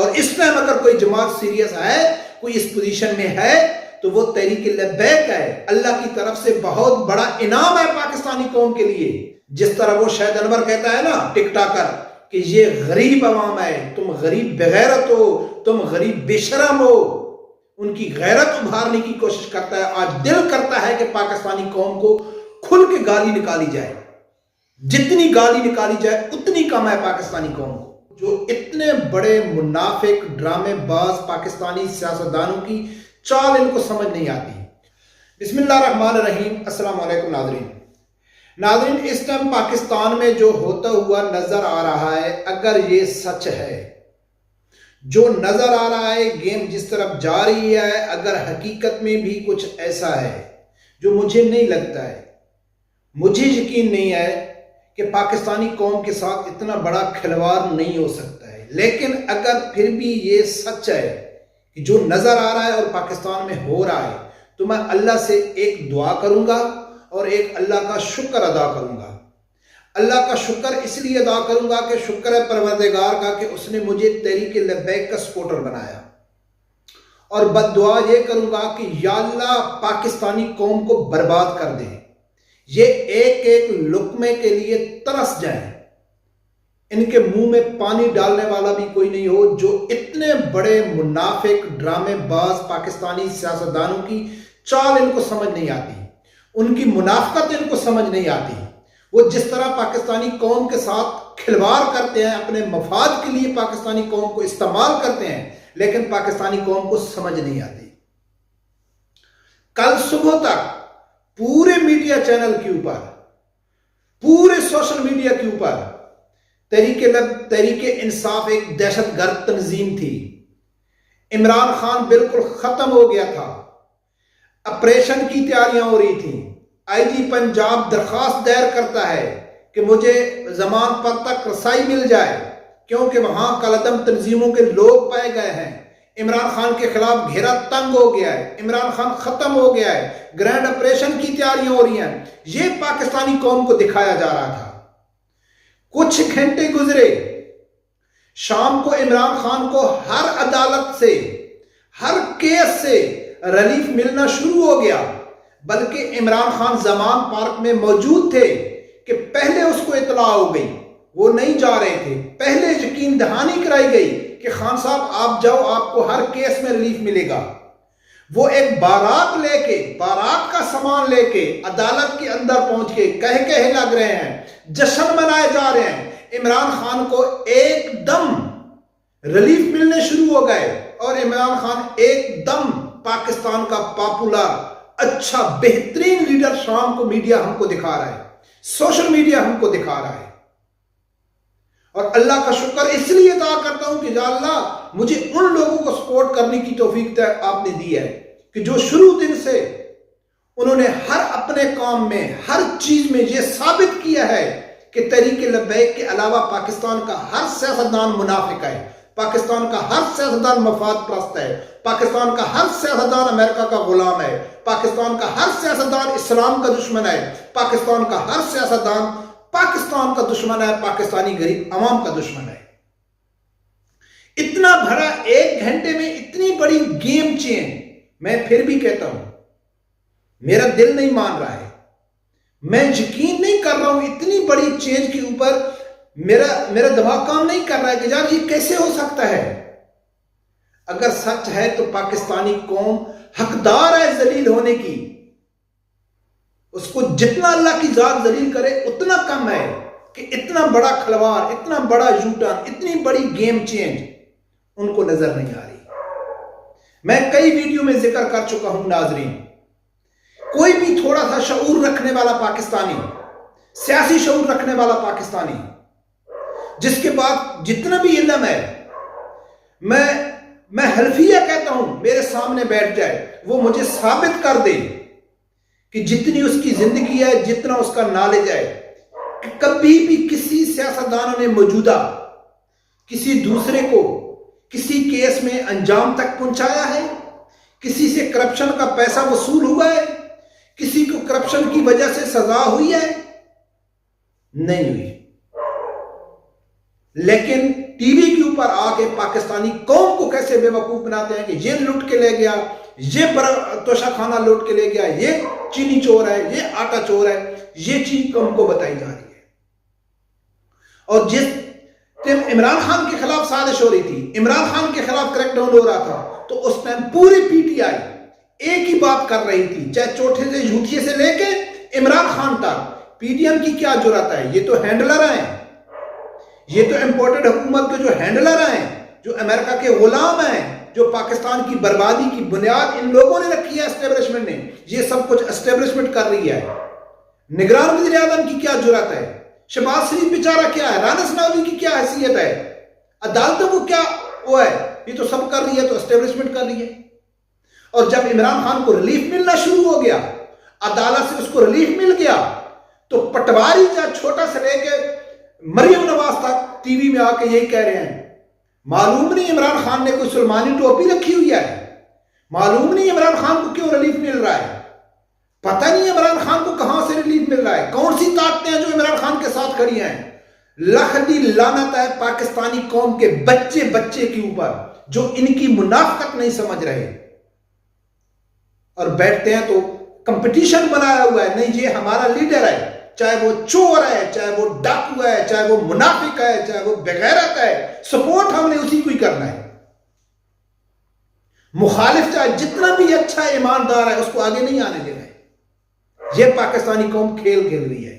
اور اس ٹائم اگر کوئی جماعت سیریس ہے، کوئی اس پوزیشن میں ہے تو وہ تحریک لبیک ہے۔ اللہ کی طرف سے بہت بڑا انعام ہے پاکستانی قوم کے لیے۔ جس طرح وہ شاہد انور کہتا ہے نا ٹک ٹاکر کہ یہ غریب عوام ہے، تم غریب بغیرت ہو، تم غریب بے شرم ہو، ان کی غیرت ابھارنے کی کوشش کرتا ہے۔ آج دل کرتا ہے کہ پاکستانی قوم کو کھل کے گالی نکالی جائے، جتنی گالی نکالی جائے اتنی کم ہے پاکستانی قوم کو۔ جو اتنے بڑے منافق ڈرامے باز پاکستانی سیاستدانوں کی چال ان کو سمجھ نہیں آتی۔ بسم اللہ الرحمن الرحیم۔ السلام علیکم ناظرین، اس ٹائم پاکستان میں جو ہوتا ہوا نظر آ رہا ہے، اگر یہ سچ ہے، جو نظر آ رہا ہے گیم جس طرف جا رہی ہے، اگر حقیقت میں بھی کچھ ایسا ہے جو مجھے نہیں لگتا ہے، مجھے یقین نہیں ہے کہ پاکستانی قوم کے ساتھ اتنا بڑا کھلواڑ نہیں ہو سکتا ہے، لیکن اگر پھر بھی یہ سچ ہے کہ جو نظر آ رہا ہے اور پاکستان میں ہو رہا ہے، تو میں اللہ سے ایک دعا کروں گا اور ایک اللہ کا شکر ادا کروں گا۔ اللہ کا شکر اس لیے ادا کروں گا کہ شکر ہے پروردگار کا کہ اس نے مجھے تحریک لبیک کا سپورٹر بنایا، اور بد دعا یہ کروں گا کہ یا اللہ پاکستانی قوم کو برباد کر دے، یہ ایک ایک لقمے کے لیے ترس جائیں، ان کے منہ میں پانی ڈالنے والا بھی کوئی نہیں ہو۔ جو اتنے بڑے منافق ڈرامے باز پاکستانی سیاستدانوں کی چال ان کو سمجھ نہیں آتی، ان کی منافقت ان کو سمجھ نہیں آتی، وہ جس طرح پاکستانی قوم کے ساتھ کھلواڑ کرتے ہیں، اپنے مفاد کے لیے پاکستانی قوم کو استعمال کرتے ہیں، لیکن پاکستانی قوم کو سمجھ نہیں آتی۔ کل صبح تک پورے میڈیا چینل کے اوپر، پورے سوشل میڈیا کے اوپر تحریک انصاف ایک دہشت گرد تنظیم تھی۔ عمران خان بالکل ختم ہو گیا تھا، آپریشن کی تیاریاں ہو رہی تھیں۔ آئی جی پنجاب درخواست دائر کرتا ہے کہ مجھے زمان پر تک رسائی مل جائے، کیونکہ وہاں کالعدم تنظیموں کے لوگ پائے گئے ہیں۔ عمران خان کے خلاف گھیرا تنگ ہو گیا ہے، عمران خان ختم ہو گیا ہے، گرینڈ آپریشن کی تیاریاں ہو رہی ہیں۔ یہ پاکستانی قوم کو دکھایا جا رہا تھا۔ کچھ گھنٹے گزرے، شام کو عمران خان کو ہر عدالت سے، ہر کیس سے ریلیف ملنا شروع ہو گیا، بلکہ عمران خان زمان پارک میں موجود تھے کہ پہلے اس کو اطلاع ہو گئی، وہ نہیں جا رہے تھے، پہلے یقین دہانی کرائی گئی کہ خان صاحب آپ جاؤ، آپ کو ہر کیس میں ریلیف ملے گا۔ وہ ایک بارات لے کے، بارات کا سامان لے کے عدالت کے اندر پہنچ کے کہے لگ رہے ہیں، جشن منائے جا رہے ہیں۔ عمران خان کو ایک دم ریلیف ملنے شروع ہو گئے، اور عمران خان ایک دم پاکستان کا پاپولر اچھا بہترین لیڈر شام کو میڈیا ہم کو دکھا رہا ہے، سوشل میڈیا ہم کو دکھا رہا ہے۔ اور اللہ کا شکر اس لیے ادا کرتا ہوں کہ یا اللہ مجھے ان لوگوں کو سپورٹ کرنے کی توفیق آپ نے دی ہے کہ جو شروع دن سے انہوں نے ہر اپنے کام میں، ہر چیز میں یہ ثابت کیا ہے کہ تحریک لبیک کے علاوہ پاکستان کا ہر سیاستدان منافق ہے، پاکستان کا ہر سیاستدان مفاد پرست ہے، پاکستان کا ہر سیاستدان امریکہ کا غلام ہے، پاکستان کا ہر سیاستدان اسلام کا دشمن ہے، پاکستان کا ہر سیاستدان پاکستان کا دشمن ہے، پاکستانی غریب عوام کا دشمن ہے۔ اتنا بڑا ایک گھنٹے میں اتنی بڑی گیم چینج، میں پھر بھی کہتا ہوں میرا دل نہیں مان رہا ہے، میں یقین نہیں کر رہا ہوں اتنی بڑی چینج کے اوپر میرا دماغ کام نہیں کر رہا ہے کہ یار یہ کیسے ہو سکتا ہے۔ اگر سچ ہے تو پاکستانی قوم حقدار ہے ذلیل ہونے کی، اس کو جتنا اللہ کی ذات ذلیل کرے اتنا کم ہے کہ اتنا بڑا کھلواڑ، اتنا بڑا یو ٹرن، اتنی بڑی گیم چینج ان کو نظر نہیں آ رہی۔ میں کئی ویڈیو میں ذکر کر چکا ہوں ناظرین، کوئی بھی تھوڑا سا شعور رکھنے والا پاکستانی، سیاسی شعور رکھنے والا پاکستانی، جس کے بعد جتنا بھی علم ہے، میں حلفیہ کہتا ہوں میرے سامنے بیٹھ جائے، وہ مجھے ثابت کر دے کہ جتنی اس کی زندگی ہے، جتنا اس کا نالج ہے، کہ کبھی بھی کسی سیاستدان نے موجودہ کسی دوسرے کو کسی کیس میں انجام تک پہنچایا ہے، کسی سے کرپشن کا پیسہ وصول ہوا ہے، کسی کو کرپشن کی وجہ سے سزا ہوئی ہے؟ نہیں ہوئی۔ لیکن ٹی وی کے اوپر آ کے پاکستانی قوم کو کیسے بے وقوف بناتے ہیں کہ یہ لٹ کے لے گیا، یہ توشہ خانہ لوٹ کے لے گیا، یہ چینی چور ہے، یہ آٹا چور ہے، یہ چیز قوم کو بتائی جا رہی ہے۔ اور جس ٹائم عمران خان کے خلاف سازش ہو رہی تھی، عمران خان کے خلاف کریک ڈاؤن ہو رہا تھا، تو اس ٹائم پوری پی ٹی آئی ایک ہی بات کر رہی تھی، چاہے چوٹھے سے جھوٹیے سے لے کے عمران خان تک۔ پی ٹی ایم کی کیا جرات ہے؟ یہ تو ہینڈلر ہیں، یہ تو امپورٹڈ حکومت کے جو ہینڈلر ہیں، جو امریکہ کے غلام ہیں، جو پاکستان کی بربادی کی بنیاد ان لوگوں نے رکھی ہے، اسٹیبلشمنٹ نے، یہ سب کچھ اسٹیبلشمنٹ کر رہی ہے۔ نگران وزیر اعظم کی کیا جرات ہے؟ شہباز شریف بیچارہ کیا ہے؟ رانا ثناوی کی کیا حیثیت ہے؟ عدالتوں کو کیا وہ ہے؟ یہ تو سب کر رہی ہے، تو اسٹیبلشمنٹ کر رہی ہے۔ اور جب عمران خان کو ریلیف ملنا شروع ہو گیا، عدالت سے اس کو ریلیف مل گیا، تو پٹواری کا چھوٹا سے لے کے مریم نواز تک ٹی وی میں آ کے یہی کہہ رہے ہیں، معلوم نہیں عمران خان نے کوئی سلمانی ٹوپی رکھی ہوئی ہے، معلوم نہیں عمران خان کو کیوں ریلیف مل رہا ہے، پتہ نہیں عمران خان کو کہاں سے ریلیف مل رہا ہے، کون سی طاقتیں ہیں جو عمران خان کے ساتھ کھڑی ہیں۔ لاکھ دی لعنت ہے پاکستانی قوم کے بچے بچے کے اوپر جو ان کی منافقت نہیں سمجھ رہے، اور بیٹھتے ہیں تو کمپٹیشن بنایا ہوا ہے، نہیں یہ ہمارا لیڈر ہے، چاہے وہ چور ہے، چاہے وہ ڈاکو ہے، چاہے وہ منافق ہے، چاہے وہ بغیرت ہے، سپورٹ ہم نے اسی کو ہی کرنا ہے۔ مخالف چاہے جتنا بھی اچھا ایماندار ہے، اس کو آگے نہیں آنے دینا ہے۔ یہ پاکستانی قوم کھیل کھیل رہی ہے۔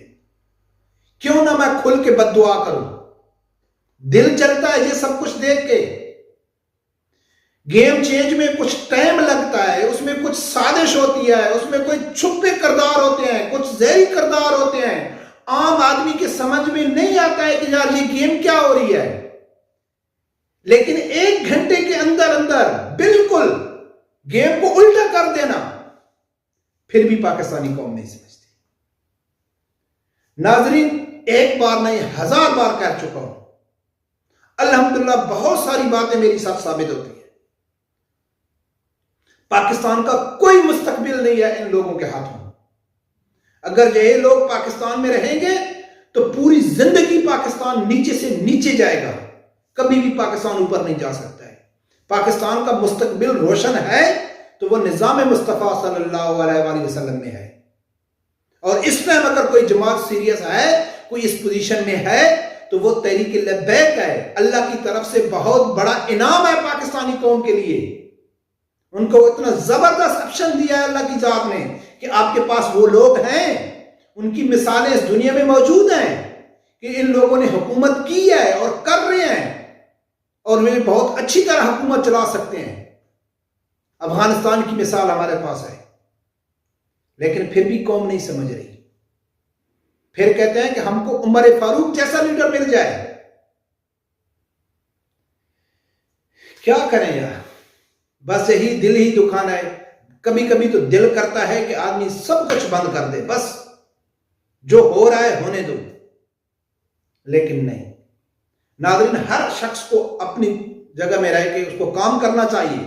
کیوں نہ میں کھل کے بد دعا کروں؟ دل چلتا ہے یہ سب کچھ دیکھ کے۔ گیم چینج میں کچھ ٹائم لگتا ہے، اس میں کچھ سازش ہوتی ہے، اس میں کوئی چھپے کردار ہوتے ہیں، کچھ زہری کردار ہوتے ہیں۔ عام آدمی کے سمجھ میں نہیں آتا ہے کہ یار یہ گیم کیا ہو رہی ہے، لیکن 1 گھنٹے کے اندر اندر بالکل گیم کو الٹا کر دینا، پھر بھی پاکستانی قوم نہیں سمجھتی۔ ناظرین، ایک بار نہیں 1000 بار کہہ چکا ہوں، الحمدللہ بہت ساری باتیں میری ساتھ ثابت ہوتی ہیں۔ پاکستان کا کوئی مستقبل نہیں ہے ان لوگوں کے ہاتھوں۔ اگر یہ لوگ پاکستان میں رہیں گے تو پوری زندگی پاکستان نیچے سے نیچے جائے گا، کبھی بھی پاکستان اوپر نہیں جا سکتا ہے۔ پاکستان کا مستقبل روشن ہے تو وہ نظام مصطفیٰ صلی اللہ علیہ وآلہ وسلم میں ہے۔ اور اس ٹائم اگر کوئی جماعت سیریس ہے، کوئی اس پوزیشن میں ہے، تو وہ تحریک لبیک ہے۔ اللہ کی طرف سے بہت بڑا انعام ہے پاکستانی قوم کے لیے۔ ان کو اتنا زبردست آپشن دیا ہے اللہ کی ذات نے کہ آپ کے پاس وہ لوگ ہیں، ان کی مثالیں اس دنیا میں موجود ہیں کہ ان لوگوں نے حکومت کی ہے اور کر رہے ہیں، اور وہ بہت اچھی طرح حکومت چلا سکتے ہیں۔ افغانستان کی مثال ہمارے پاس ہے، لیکن پھر بھی قوم نہیں سمجھ رہی۔ پھر کہتے ہیں کہ ہم کو عمر فاروق جیسا لیڈر مل جائے۔ کیا کریں یار، بس یہی دل ہی دکھانا ہے۔ کبھی کبھی تو دل کرتا ہے کہ آدمی سب کچھ بند کر دے، بس جو ہو رہا ہے ہونے دو، لیکن نہیں۔ ناظرین، ہر شخص کو اپنی جگہ میں رہ کے اس کو کام کرنا چاہیے۔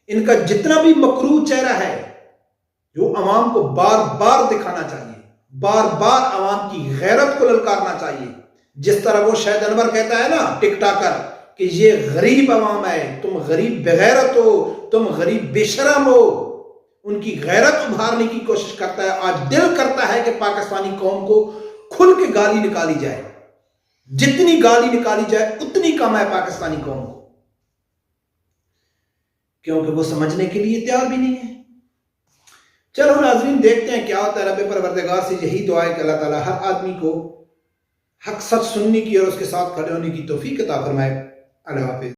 ان کا جتنا بھی مکروہ چہرہ ہے جو عوام کو بار بار دکھانا چاہیے، بار بار عوام کی غیرت کو للکارنا چاہیے۔ جس طرح وہ شاہد انور کہتا ہے نا، ٹک ٹاکر، کہ یہ غریب عوام ہے، تم غریب بغیرت ہو، تم غریب بے شرم ہو، ان کی غیرت ابھارنے کی کوشش کرتا ہے۔ آج دل کرتا ہے کہ پاکستانی قوم کو کھل کے گالی نکالی جائے، جتنی گالی نکالی جائے اتنی کم ہے پاکستانی قوم کو، کیونکہ وہ سمجھنے کے لیے تیار بھی نہیں ہے۔ چلو ناظرین، دیکھتے ہیں کیا ہوتا ہے۔ رب پروردگار سے یہی دعا ہے کہ اللہ تعالیٰ ہر آدمی کو حق سچ سننے کی اور اس کے ساتھ کھڑے ہونے کی توفیق عطا فرمائے۔ اللہ حافظ۔